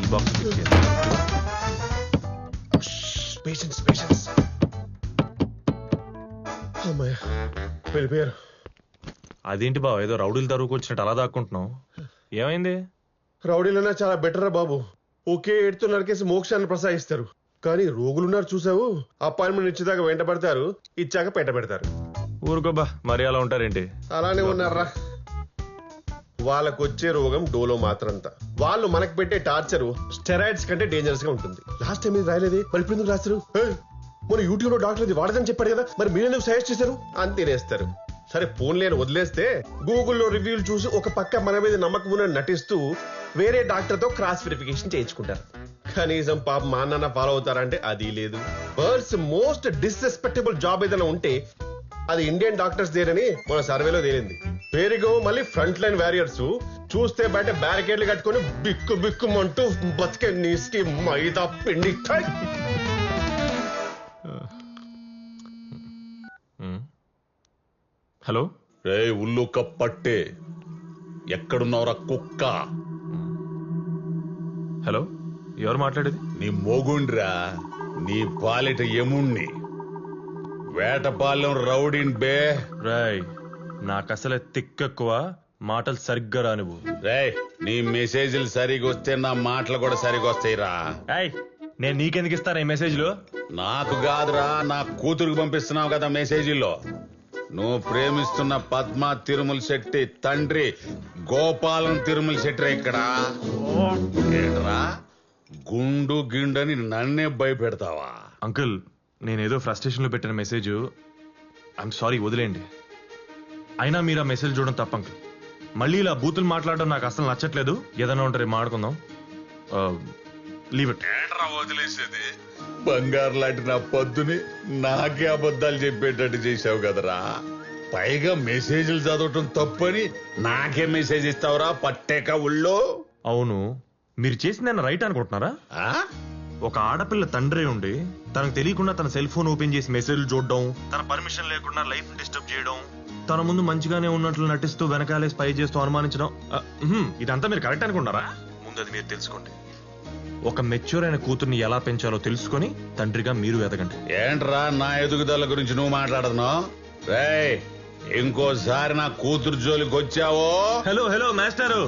ఈ box patience patience. వెళ్ళిపోయారు. అదేంటి బావ ఏదో రౌడీలు తరువుకు వచ్చినట్టు అలా దాక్కుంటున్నావు? ఏమైంది? రౌడీలన్నా చాలా బెటర్ బాబు. ఒకే ఏడుతో నరికేసి మోక్షాన్ని ప్రసాదిస్తారు. కానీ రోగులున్నారు చూసావు, అపాయింట్మెంట్ ఇచ్చేదాకా వెంట పడతారు, ఇచ్చాక పెట్ట పెడతారు. ఊరుకోబా మరి అలా ఉంటారేంటి? అలానే ఉన్నారా. వాళ్ళకు వచ్చే రోగం డోలో మాత్రంతా. వాళ్ళు మనకు పెట్టే టార్చర్ స్టెరాయిడ్స్ కంటే డేంజరస్ గా ఉంటుంది. లాస్ట్ టైం ఇది రాయలేదే, మరి ఇప్పుడు ఎందుకు రాస్తారు? మన యూట్యూబ్ లో డాక్టర్ ఇది వాడదని చెప్పాడు కదా, మరి మీరెందుకు సజెస్ట్ చేశారు అని తినేస్తారు. సరే ఫోన్ లేని వదిలేస్తే గూగుల్లో రివ్యూలు చూసి ఒక పక్క మన మీద నమ్మకం ఉన్న నటిస్తూ వేరే డాక్టర్ తో క్రాస్ వెరిఫికేషన్ చేయించుకుంటారు. కనీసం పాప మా నాన్న ఫాలో అవుతారంటే అది లేదు. వరల్డ్స్ మోస్ట్ డిస్రెస్పెక్టబుల్ జాబ్ ఏదైనా ఉంటే అది ఇండియన్ డాక్టర్స్ దేరని మన సర్వేలో తేలింది. పేరుగో మళ్ళీ ఫ్రంట్ లైన్ వారియర్స్, చూస్తే బయట బ్యారికేడ్లు కట్టుకుని బిక్కు బిక్కుమంటూ బతికే నీస్కి మైదా పిండి. హలో రే ఉల్లు కప్పట్టే, ఎక్కడున్నావురా కుక్క? హలో, ఎవరు మాట్లాడేది? నీ మోగుండ్రా, నీ పాలిట యముణ్ణి, వేటపాలెం రౌడీన్ బే. రాయ్ నాకు అసలే తిక్కెక్కువ, మాటలు సరిగ్గా రానివ్వు. రే నీ మెసేజ్లు సరిగా వస్తే నా మాటలు కూడా సరిగా వస్తాయిరా. ఏయ్ నేను నీకెందుకు ఇస్తాను ఈ మెసేజ్లు? నాకు కాదురా, నా కూతురుకు పంపిస్తున్నావు కదా మెసేజీల్లో. నువ్వు ప్రేమిస్తున్న పద్మ తిరుమల శెట్టి తండ్రి గోపాలం తిరుమల శెట్టి ఇక్కడ ఏంట్రా గుండు గిండని నన్నే భయపెడతావా? అంకుల్ నేనేదో ఫ్రస్ట్రేషన్ లో పెట్టిన మెసేజ్, ఐఎమ్ సారీ, వదిలేండి. అయినా మీరు ఆ మెసేజ్ చూడడం తప్ప అంకుల్. మళ్ళీ ఇలా బూతులు మాట్లాడడం నాకు అసలు నచ్చట్లేదు. ఏదైనా ఉంటే మాట్లాడుకుందాం. Leave it. ఏంట్రా వదిలేసేది? బంగారు లాంటి నా పొద్దుని నాకే అబద్ధాలు చెప్పేటట్టు చేసావు కదరా. పైగా మెసేజ్లు చదవటం తప్పని నాకే మెసేజ్ ఇస్తావురా పట్టేక ఉళ్ళో. అవును, మీరు చేసింది రైట్ అనుకుంటున్నారా? ఒక ఆడపిల్ల తండ్రి ఉండి తనకు తెలియకుండా తన సెల్ ఫోన్ ఓపెన్ చేసి మెసేజ్లు చూడడం, తన పర్మిషన్ లేకుండా లైఫ్ డిస్టర్బ్ చేయడం, తన ముందు మంచిగానే ఉన్నట్లు నటిస్తూ వెనకాలే స్పై చేస్తూ అనుమానించడం, ఇదంతా మీరు కరెక్ట్ అనుకుంటారా? ముందు అది మీరు తెలుసుకోండి. ఒక మెచ్యూర్ అయిన కూతుర్ని ఎలా పెంచాలో తెలుసుకొని తండ్రిగా మీరు ఎదగండి. ఏంట్రా నా ఎదుగుదల గురించి నువ్వు మాట్లాడుతున్నావు? రేయ్ ఇంకోసారి నా కూతురు జోలికి వచ్చావో. హలో హలో మాస్టారు,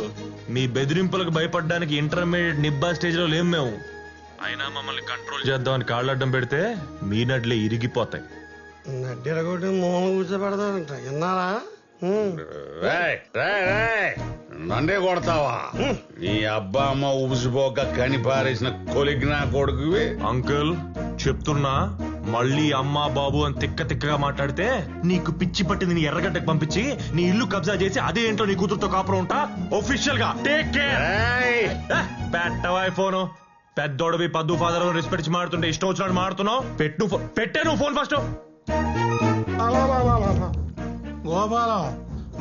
మీ బెదిరింపులకు భయపడడానికి ఇంటర్మీడియట్ నిబ్బా స్టేజ్ లో లేం మేము. అయినా మమ్మల్ని కంట్రోల్ చేద్దామని కాళ్ళడ్డం పెడితే మీ నడ్లే ఇరిగిపోతాయి. నడ్డిరగొట్టి మోహం కూర్చోబెడతారంట, విన్నారా? నన్నే కొడతావా? నీ అబ్బా అమ్మ ఊసిపోక కనిపారేసిన కొలిగ్నా కొడుకువి. అంకుల్ చెప్తున్నా, మళ్ళీ అమ్మా బాబు అని తిక్క తిక్కగా మాట్లాడితే నీకు పిచ్చి పట్టింది నీ ఎర్రగడ్డకు పంపించి నీ ఇల్లు కబ్జా చేసి అదే ఏంటో నీ కూతురుతో కాపురం ఉంటా. ఒఫిషియల్ గా టేక్ కేర్. పెట్టవా ఫోను? పెద్దోడవి పద్దు ఫాదర్ రెస్పెక్ట్ మాడుతుంటే ఇష్టం వచ్చినట్టు మాడుతున్నావు. పెట్టే నువ్వు ఫోన్ ఫస్ట్. గోపాలం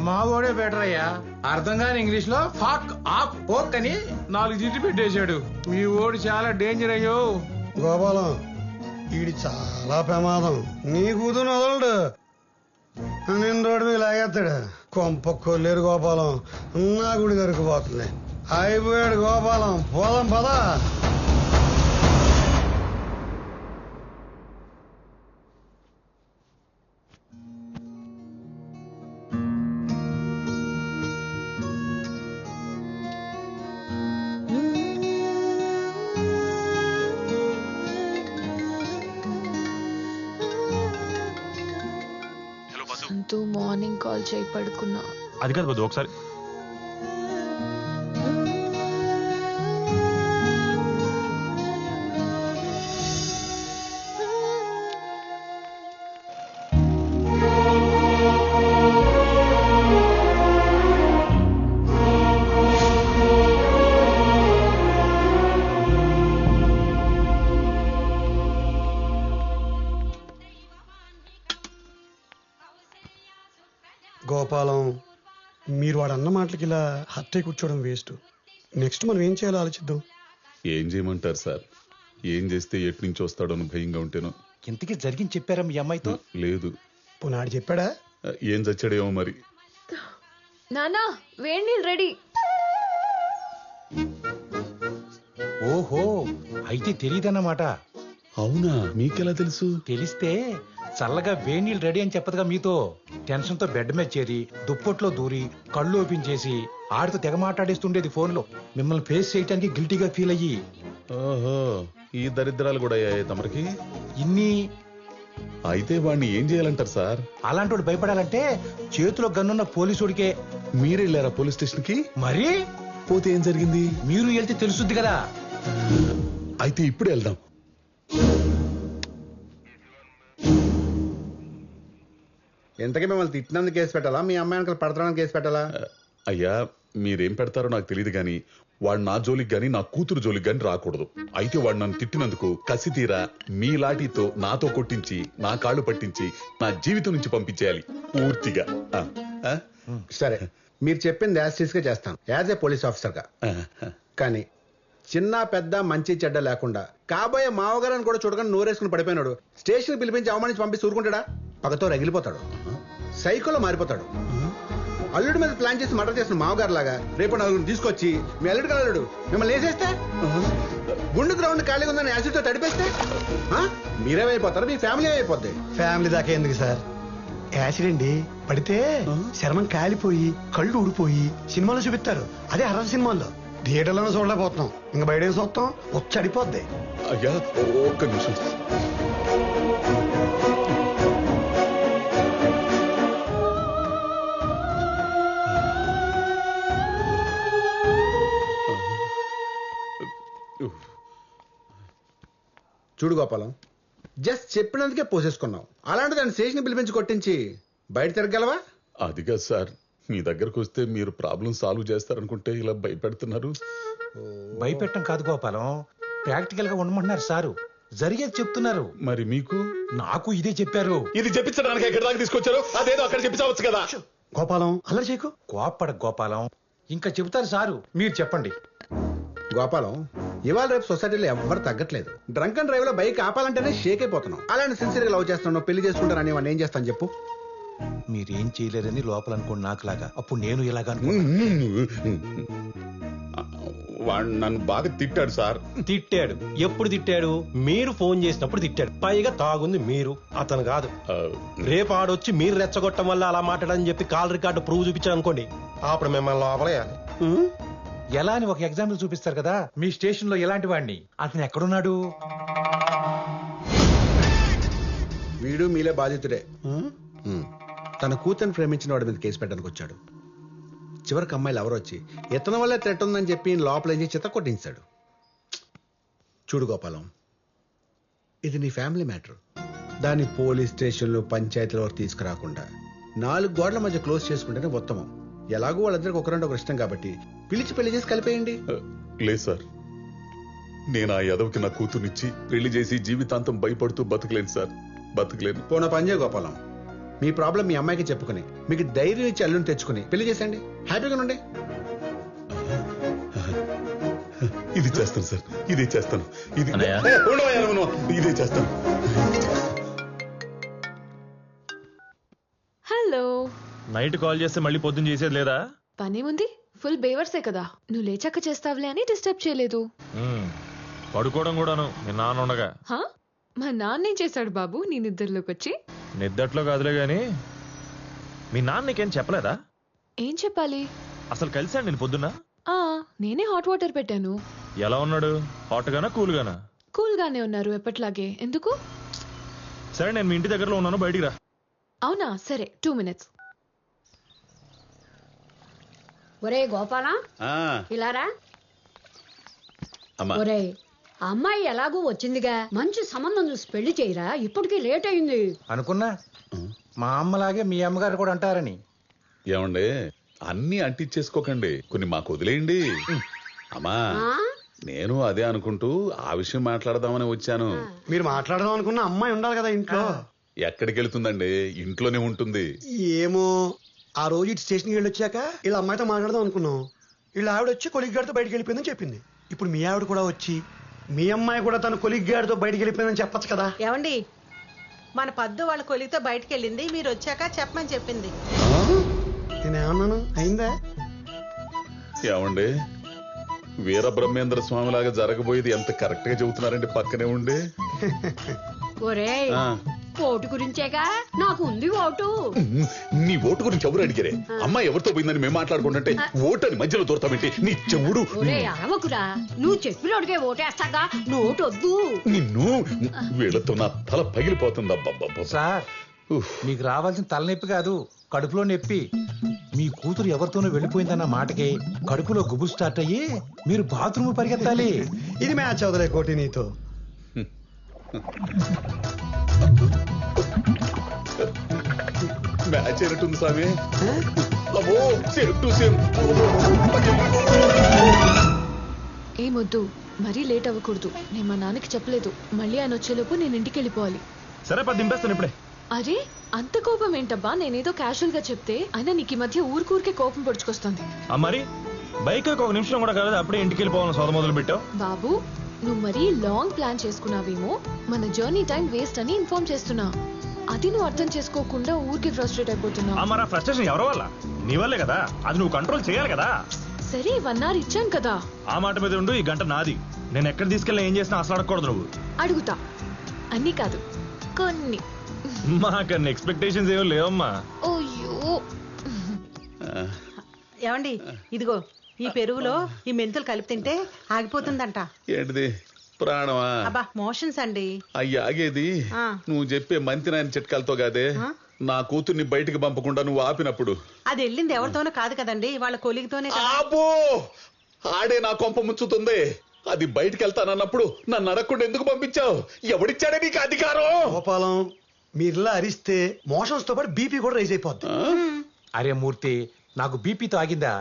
మా వాడే బెటర్ అయ్యా. అర్థం కాని ఇంగ్లీష్ లో ఫాక్ ఆక్ ఓక్ అని 4 దిట్లు పెట్టేశాడు. మీ ఓడి చాలా డేంజర్ అయ్యో. గోపాలం ఈడి చాలా ప్రమాదం. నీ కూతురు వదలడు, నేను రోడ్డు మీద లాగేస్తాడు. కొంప కొల్లేరు గోపాలం, నా గుడి గరికి పోతుంది. అయిపోయాడు గోపాలం, పోదాం పదా. మార్నింగ్ కాల్ చేయి, పడుకున్నా. అది కాదు బద్దు, ఒకసారి గోపాలం మీరు వాడు అన్న మాటలకి ఇలా హత్య కూర్చోవడం వేస్ట్. నెక్స్ట్ మనం ఏం చేయాలో ఆలోచిద్దాం. ఏం చేయమంటారు సార్? ఏం చేస్తే ఎటు నుంచి వస్తాడో అని భయంగా ఉంటేనో. ఇంతకీ జరిగింది చెప్పారా మీ అమ్మాయితో? లేదు. పునాడు చెప్పాడా? ఏం చచ్చాడేమో మరి. నానా వేడి నీళ్ళు రెడీ. ఓహో అయితే తెలియదన్నమాట. అవునా, మీకెలా తెలుసు? తెలిస్తే చల్లగా వేణీళ్ళు రెడీ అని చెప్పదుగా మీతో. టెన్షన్ తో బెడ్ మీద చేరి దుప్పట్లో దూరి కళ్ళు ఓపెన్ చేసి ఆడితో తెగ మాట్లాడేస్తుండేది ఫోన్ లో. మిమ్మల్ని ఫేస్ చేయడానికి గిల్టీగా ఫీల్ అయ్యి ఓహో, ఈ దరిద్రాలు కూడా అయ్యాయి తమరికి. ఇన్ని. అయితే వాడిని ఏం చేయాలంటారు సార్? అలాంటి భయపడాలంటే చేతిలో గన్నున్న పోలీసుడికే. మీరెళ్ళారా పోలీస్ స్టేషన్ కి? మరి పోతే ఏం జరిగింది? మీరు వెళ్తే తెలుసుద్ది కదా. అయితే ఇప్పుడు వెళ్దాం. ఎంతకీ మిమ్మల్ని తిట్టినందుకు కేసు పెట్టాలా, మీ అమ్మాయి వెనకాల పడతానికి కేసు పెట్టాలా? అయ్యా, మీరేం పెడతారో నాకు తెలియదు గాని వాడు నా జోలికి గాని నా కూతురు జోలికి గాని రాకూడదు. అయితే వాడు నన్ను తిట్టినందుకు కసి తీరా మీ లాఠీతో నాతో కొట్టించి నా కాళ్ళు పట్టించి నా జీవితం నుంచి పంపించేయాలి పూర్తిగా. ఆ, ఆ? సరే, మీరు చెప్పింది యాజ్ గా చేస్తాను, యాజ్ ఏ పోలీస్ ఆఫీసర్ గా. కానీ చిన్న పెద్ద మంచి చెడ్డ లేకుండా కాబోయే మావగారని కూడా చూడకుండా నోరేసుకుని పడిపోయినాడు స్టేషన్ పిలిపించి అవమానించి పంపి ఊరుకుంటాడా? పగతో రగిలిపోతాడు, సైకోలో మారిపోతాడు. అల్లుడి మీద ప్లాన్ చేసి మర్డర్ చేసిన మావగారు లాగా రేపు నలుగురిని తీసుకొచ్చి మీ అల్లుడు కలడు మిమ్మల్ని వేసేస్తే, గుండు గ్రౌండ్ ఖాళీగా ఉందని యాసిడ్తో తడిపేస్తే మీరేమైపోతారు, మీ ఫ్యామిలీ అయిపోద్ది. ఫ్యామిలీ దాకా ఎందుకు సార్? యాక్సిడెంట్ పడితే చర్మం కాలిపోయి కళ్ళు ఊడిపోయి సినిమాలో చూపిస్తారు. అదే హర్రర్ సినిమాల్లో. థియేటర్లోనే చూడలేకపోతున్నాం, ఇంకా బయట ఏం చూస్తాం? వచ్చడిపోద్ది. అయ్యా ఒక్క నిమిషం. చూడు గోపాలం, జస్ట్ చెప్పినందుకే పోసేసుకున్నావు. అలాంటి దాన్ని స్టేషన్ పిలిపించి కొట్టించి బయట తిరగలవా? అదిగా సార్, మీ దగ్గరకు వస్తే మీరు ప్రాబ్లం సాల్వ్ చేస్తారనుకుంటే ఇలా భయపెడుతున్నారు. భయపెట్టం కాదు గోపాలం, ప్రాక్టికల్ గా ఉండమంటున్నారు సారు. జరిగేది చెప్తున్నారు. మరి మీకు? నాకు ఇదే చెప్పారు. ఇది చెప్పించడానికి ఎక్కడి దాకా తీసుకొచ్చారు? అదేదో అక్కడ చెప్పించవచ్చు కదా. గోపాలం అల్లరి చేయకు. కోప్పడ గోపాలం, ఇంకా చెబుతారు సారు. మీరు చెప్పండి. గోపాలం, ఇవాళ రేపు సొసైటీలో ఎవ్వరు తగ్గట్లేదు. డ్రంక్ అండ్ డ్రైవ్ లో బైక్ ఆపాలంటేనే షేక్ అయిపోతున్నాం. అలాంటి సిన్సియర్ గా లవ్ చేస్తున్నావు, పెళ్లి చేసుకుంటానని వాడిని ఏం చేస్తాను చెప్పు? మీరేం చేయలేరని లోపల అనుకోండి నాకులాగా. అప్పుడు నేను ఇలాగా వాడు నన్ను బాగా తిట్టాడు సార్. తిట్టాడు. ఎప్పుడు తిట్టాడు? మీరు ఫోన్ చేసినప్పుడు తిట్టాడు. పైగా తాగుంది మీరు, అతను కాదు. రేపు ఆడొచ్చి మీరు రెచ్చగొట్టడం వల్ల అలా మాట్లాడని చెప్పి కాల్ రికార్డు ప్రూవ్ చూపించాను అనుకోండి, అప్పుడు మిమ్మల్ని లోపలేయాలి. ఎలా అని ఒక ఎగ్జాంపుల్ చూపిస్తారు కదా. మీ స్టేషన్ లో ఎలాంటి వాడిని, అతను ఎక్కడున్నాడు? వీడు మీలే బాధితుడే. తన కూతురు ప్రేమించిన వాడి మీద కేసు పెట్టడానికి వచ్చాడు. చివరికి అమ్మాయిలు ఎవరు వచ్చి ఇతని వల్లే థ్రెట్ ఉందని చెప్పి లోపలేసి చిత్త కొట్టించాడు. చూడు గోపాలం, ఇది నీ ఫ్యామిలీ మ్యాటర్. దాన్ని పోలీస్ స్టేషన్లు పంచాయతీల వరకు తీసుకురాకుండా 4 గోడల మధ్య క్లోజ్ చేసుకుంటేనే ఉత్తమం. ఎలాగో వాళ్ళందరికీ ఒకరంటే ఒకరు ఇష్టం కాబట్టి పిలిచి పెళ్లి చేసి కలిపేయండి. లేదు సార్, నేను ఆ యదవకి నా కూతుర్నిచ్చి పెళ్లి చేసి జీవితాంతం భయపడుతూ బతకలేను సార్, బతకలేను. పోన పని చేయ గోపాలం, మీ ప్రాబ్లం మీ అమ్మాయికి చెప్పుకుని మీకు ధైర్యం ఇచ్చి అల్లుని తెచ్చుకుని పెళ్లి చేసేయండి, హ్యాపీగా ఉండండి. ఇది చేస్తాను సార్, ఇదే చేస్తాను. ఇది ఇదే చేస్తాను. హలో. నైట్ కాల్ చేస్తే మళ్ళీ పొద్దున్న చేసేది లేదా? పనేముంది, ఫుల్ బేవర్సే కదా. నువ్వు లేచాక చేస్తావులే అని డిస్టర్బ్ చేయలేదు. పడుకోవడం కూడాను మీ నాన్న ఉండగా. హా, మా నాన్నేం చేశాడు బాబు నీ నిద్రలోకి వచ్చి? నిద్దట్లో కాదులే గాని మీ నాన్న నీకేం చెప్పలేదా? ఏం చెప్పాలి? అసలు కలిసాడు నేను పొద్దున్న. నేనే హాట్ వాటర్ పెట్టాను. ఎలా ఉన్నాడు? హాట్ గానా కూల్ గానా? కూల్ గానే ఉన్నారు ఎప్పట్లాగే. ఎందుకు? సరే, నేను మీ ఇంటి దగ్గరలో ఉన్నాను, బయటికి రా. అవునా, సరే 2 minutes. ఒరే గోపాలం, ఇలారా. అమ్మా, ఒరే, అమ్మాయి ఎలాగూ వచ్చిందిగా, మంచి సంబంధం చూసి పెళ్లి చేయరా, ఇప్పటికీ లేట్ అయింది. అనుకున్నా మా అమ్మలాగే మీ అమ్మగారు కూడా అంటారని. ఏమండే, అన్ని అంటించేసుకోకండి, కొన్ని మాకు వదిలేయండి. అమ్మా, నేను అదే అనుకుంటూ ఆ విషయం మాట్లాడదామని వచ్చాను. మీరు మాట్లాడదాం అనుకున్న అమ్మాయి ఉండాలి కదా ఇంట్లో. ఎక్కడికి వెళ్తుందండి, ఇంట్లోనే ఉంటుంది. ఏమో, ఆ రోజు ఇటు స్టేషన్కి వెళ్ళి వచ్చాక ఇలా అమ్మాయితో మాట్లాడదాం అనుకున్నాం. వీళ్ళ ఆవిడ వచ్చి కొలిగ్ గారితో బయటకు వెళ్ళిపోయిందని చెప్పింది. ఇప్పుడు మీ ఆవిడ కూడా వచ్చి మీ అమ్మాయి కూడా తన కొలిగ్ గారితో బయటకు వెళ్ళిపోయిందని చెప్పచ్చు కదా. ఏమండి, మన పద్దు వాళ్ళ కొలితో బయటకు వెళ్ళింది, మీరు వచ్చాక చెప్పమని చెప్పింది. నేనేమన్నాను? అయిందా? ఏమండి, వీరబ్రహ్మేంద్ర స్వామి లాగా జరగబోయేది ఎంత కరెక్ట్ గా చెబుతున్నారండి పక్కనే ఉండి. ఒరేయ్ ఓటు గురించేగా నాకు ఉంది ఓటు. నీ ఓటు గురించి ఎవరు అడిగారే? అమ్మాయి ఎవరితో పోయిందని మేము మాట్లాడుకుంటుంటే ఓటు అని మధ్యలో దూరతామేంటి? నీ చెవుడు. ఒరే అరవకురా, నువ్వు చెప్పినోడికే ఓటేస్తాగా, నోటు వద్దు. నిన్ను వీళ్ళతో నా తల పగిలిపోతుంది. అబ్బబ్బబ్బ. సార్ మీకు రావాల్సిన తలనొప్పి కాదు, కడుపులో నొప్పి. మీ కూతురు ఎవరితోనో వెళ్ళిపోయిందన్న మాటకి కడుపులో గుబులు స్టార్ట్ అయ్యి మీరు బాత్రూమ్ పరిగెత్తాలి. ఇది మ్యాచ్ అవదలే కోటి నీతో. మ్యాచ్ అయినట్టుంది స్వామి. అబ్బో, సేమ్ టు సేమ్. ఏమొద్దు, మరీ లేట్ అవ్వకూడదు. నేను మా నాన్నకి చెప్పలేదు. మళ్ళీ ఆయన వచ్చేలోపు నేను ఇంటికి వెళ్ళిపోవాలి. సరే పది దింపేస్తాను ఇప్పుడే. అరే అంత కోపం ఏంటబ్బా? నేనేదో క్యాషువల్ గా చెప్తే అయినా నీకు ఈ మధ్య ఊరికూరికే కోపం పొడుచుకొస్తుంది. మరి బైక్ ఒక నిమిషం కూడా కాలేదు, అప్పుడే ఇంటికి వెళ్ళిపోవాలని సోద మొదలు పెట్టావు. బాబు నువ్వు మరీ లాంగ్ ప్లాన్ చేసుకున్నావేమో, మన జర్నీ టైం వేస్ట్ అని ఇన్ఫార్మ్ చేస్తున్నా. అది నువ్వు అర్థం చేసుకోకుండా ఊరికే ఫ్రస్ట్రేట్ అయిపోతున్నావు. మరి ఆ ఫ్రస్ట్రేషన్ ఎవరి వల్ల? నీ వల్లే కదా. అది నువ్వు కంట్రోల్ చేయాలి కదా. సరే 1 hour ఇచ్చాను కదా. ఆ మాట మీద ఉండు. ఈ గంట నాది. నేను ఎక్కడ తీసుకెళ్ళి ఏం చేసినా అసలు అడగకూడదు నువ్వు. అడుగుతా, అన్ని కాదు కొన్ని. మాకన్నా ఎక్స్పెక్టేషన్స్ ఏమో లేవమ్మా. ఓయ్యో ఏమండి, ఇదిగో ఈ పెరుగులో ఈ మెంతులు కలిపి తింటే ఆగిపోతుందంట. ఏంటిది? ప్రాణమా? అబ్బా మోషన్స్ అండి. అయ్యి ఆగేది నువ్వు చెప్పే మంతి నాయన చిట్కాలతో కాదే. నా కూతుర్ని బయటికి పంపకుండా నువ్వు ఆపినప్పుడు. అది వెళ్ళింది ఎవరితోనో కాదు కదండి, వాళ్ళ కొలిగితోనే. ఆబో, ఆడే నా కొంప ముంచుతుంది. అది బయటికి వెళ్తానన్నప్పుడు నన్ను అడగకుండా ఎందుకు పంపించావు? ఎవడిచ్చాడే నీకు అధికారం? గోపాలం, మీరిలా అరిస్తే మోషన్స్ తో పాటు బీపీ కూడా రైజ్ అయిపోద్ది. అరే మూర్తి, నాకు బీపీతో ఆగిందా?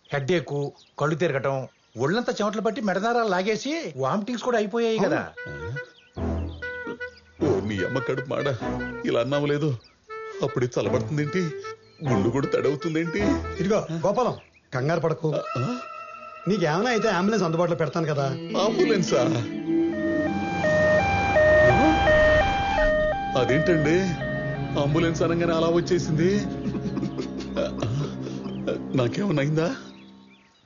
హెడ్ఏక్, కళ్ళు తిరగటం, ఒళ్ళంతా చెమటలు పట్టి మెడనారాలు లాగేసి వామిటింగ్స్ కూడా అయిపోయాయి కదా. ఓ నీ అమ్మ కడుపు మాడ, ఇలా అన్నావు లేదు. అప్పుడే చల్లబడుతుందేంటి? గుండు కూడా తడవుతుందేంటి? ఇదిగో గోపాలం, కంగారు పడకు. నీకేమైనా అయితే అంబులెన్స్ అందుబాటులో పెడతాను కదా. అంబులెన్సా? అదేంటండి అంబులెన్స్ అనగానే అలా వచ్చేసింది? నాకేమన్నైందా?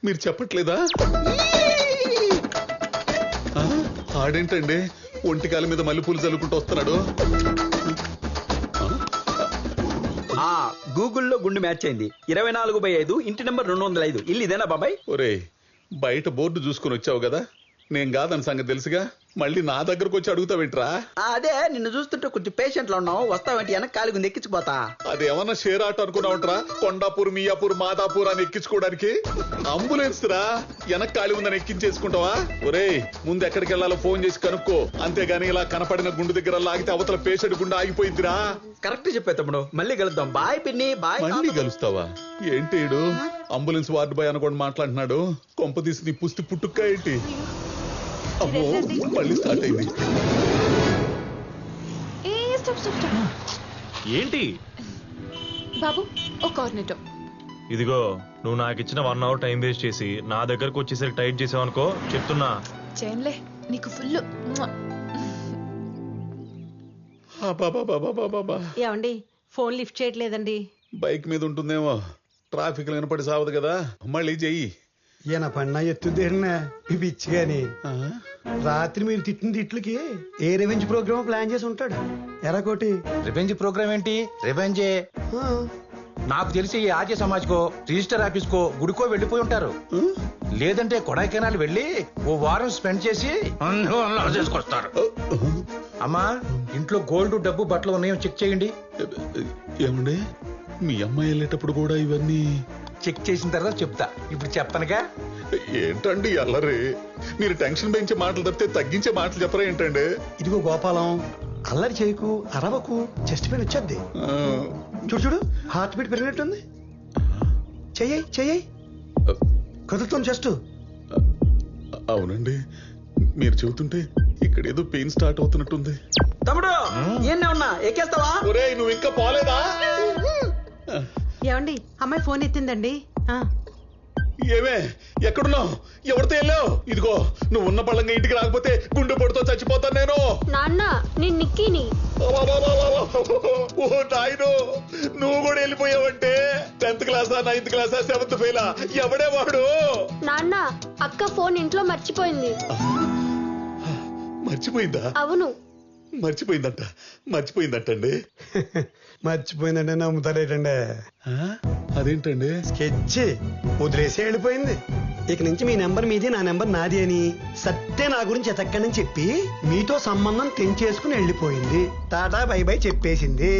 మీరు చెప్పట్లేదా? ఆడేంటండి ఒంటికాల మీద మల్లెపూలు చల్లుకుంటూ వస్తున్నాడు? గూగుల్లో గుండు మ్యాచ్ అయింది. 24/5, ఇంటి నెంబర్ 205. ఇల్లు ఇదేనా బాబాయ్? ఒరే, బయట బోర్డు చూసుకుని వచ్చావు కదా, నేను కాదని సంగతి తెలుసుగా. మళ్ళీ నా దగ్గరకు వచ్చి అడుగుతావేంట్రా? అదే నిన్ను చూస్తుంటే కొంచెం పేషెంట్ లో ఉన్నావు. వస్తావేంటి? వెనక కాలుగు ఎక్కించిపోతా. అదేమన్నా షేర్ ఆట అనుకున్నావుంట్రా? కొండాపూర్, మియాపూర్, మాదాపూర్ అని ఎక్కించుకోవడానికి. అంబులెన్స్ రా, వెనక ఖాళీ ఉందని ఎక్కించేసుకుంటావా? ఒరే, ముందు ఎక్కడికి వెళ్ళాలో ఫోన్ చేసి కనుక్కో. అంతేగాని ఇలా కనపడిన గుండు దగ్గర లాగితే అవతల పేషెంట్ గుండె ఆగిపోయిందిరా. కరెక్ట్ చెప్పే తమ్ముడు. మళ్ళీ కలుద్దాం. బాయ్ పిన్ని, బాయ్. మళ్ళీ కలుస్తావా? ఏంటి అంబులెన్స్ వార్డు బాయ్ అనుకోండి మాట్లాడుతున్నాడు. కొంప తీసి నీ పుస్తి పుట్టుక్క ఏంటి? అమ్మో, మళ్ళీ స్టార్ట్ అయింది. ఏంటి బాబు ఒక కార్నెటో. ఇదిగో, నువ్వు నాకు ఇచ్చిన 1 hour టైం వేస్ట్ చేసి నా దగ్గరకు వచ్చేసరికి టైట్ చేసావు అనుకో, చెప్తున్నా. చేయనులే, నీకు ఫుల్. ఏమండి, ఫోన్ లిఫ్ట్ చేయట్లేదండి. బైక్ మీద ఉంటుందేమో, ట్రాఫిక్ లో వినపడి సావదు కదా. మళ్ళీ చెయ్యి. ఈయన పన్నా ఎత్తుదేనా పిచ్చి గాని. రాత్రి మీరు తిట్టిన తిట్లకి ఏ రివెంజ్ ప్రోగ్రామ్ ప్లాన్ చేసి ఉంటాడు. ఎరాకోటి రివెంజ్ ప్రోగ్రామ్ ఏంటి? రివెంజే. నాకు తెలిసి ఈ ఆర్య సమాజ్కో, రిజిస్టర్ ఆఫీస్ కో, గుడికో వెళ్ళిపోయి ఉంటారు. లేదంటే కొడైకెనాల్ వెళ్ళి ఓ వారం స్పెండ్ చేసి చేసుకొస్తారు. అమ్మా, ఇంట్లో గోల్డ్, డబ్బు, బట్టలు ఉన్నాయో చెక్ చేయండి. ఏమండి, మీ అమ్మాయి వెళ్ళేటప్పుడు కూడా ఇవన్నీ చెక్ చేసిన తర్వాత చెప్తా. ఇప్పుడు చెప్పనుగా. ఏంటండి అల్లరి? మీరు టెన్షన్ పెంచే మాటలు తప్పితే తగ్గించే మాటలు చెప్పరా ఏంటండి? ఇదిగో గోపాలం, అల్లరి చేయకు, అరవకు, చెస్ట్ పెయిన్ వచ్చేద్ది. చూడు చూడు, హార్ట్ బీట్ పెరిగినట్టుంది. చెయ్యి చెయ్యి, కదులుతుంది చెస్ట్. అవునండి, మీరు చెబుతుంటే ఇక్కడ ఏదో పెయిన్ స్టార్ట్ అవుతున్నట్టుంది. తమ్ముడు ఏనే ఉన్నా ఎక్కేస్తావా? ఒరేయ్, నువ్వు ఇంకా పోలేదా? ఏమండి, అమ్మాయి ఫోన్ ఎత్తిందండి. ఏమే ఎక్కడున్నావు? ఎవరితో వెళ్ళావు? ఇదిగో నువ్వు ఉన్న పళ్ళంగా ఇంటికి రాకపోతే గుండె పొడితో చచ్చిపోతాను నేను. నాన్న నేను నిక్కీని. ఓ నాయనో, నువ్వు కూడా వెళ్ళిపోయావంటే 10th క్లాసా 9th క్లాసా 7th ఫెయిలా? ఎవడే వాడు? నాన్న అక్క ఫోన్ ఇంట్లో మర్చిపోయింది. మర్చిపోయిందా? అవును. మర్చిపోయిందంటండి. మర్చిపోయిందంటే నమ్ముతారేటండి. అదేంటండి? స్కెచ్ వదిలేసి వెళ్ళిపోయింది. ఇక నుంచి మీ నెంబర్ మీది, నా నెంబర్ నాది అని సత్తే నా గురించి ఎతక్కడని చెప్పి మీతో సంబంధం తెంచేసుకుని వెళ్ళిపోయింది. టాటా బై బై చెప్పేసింది.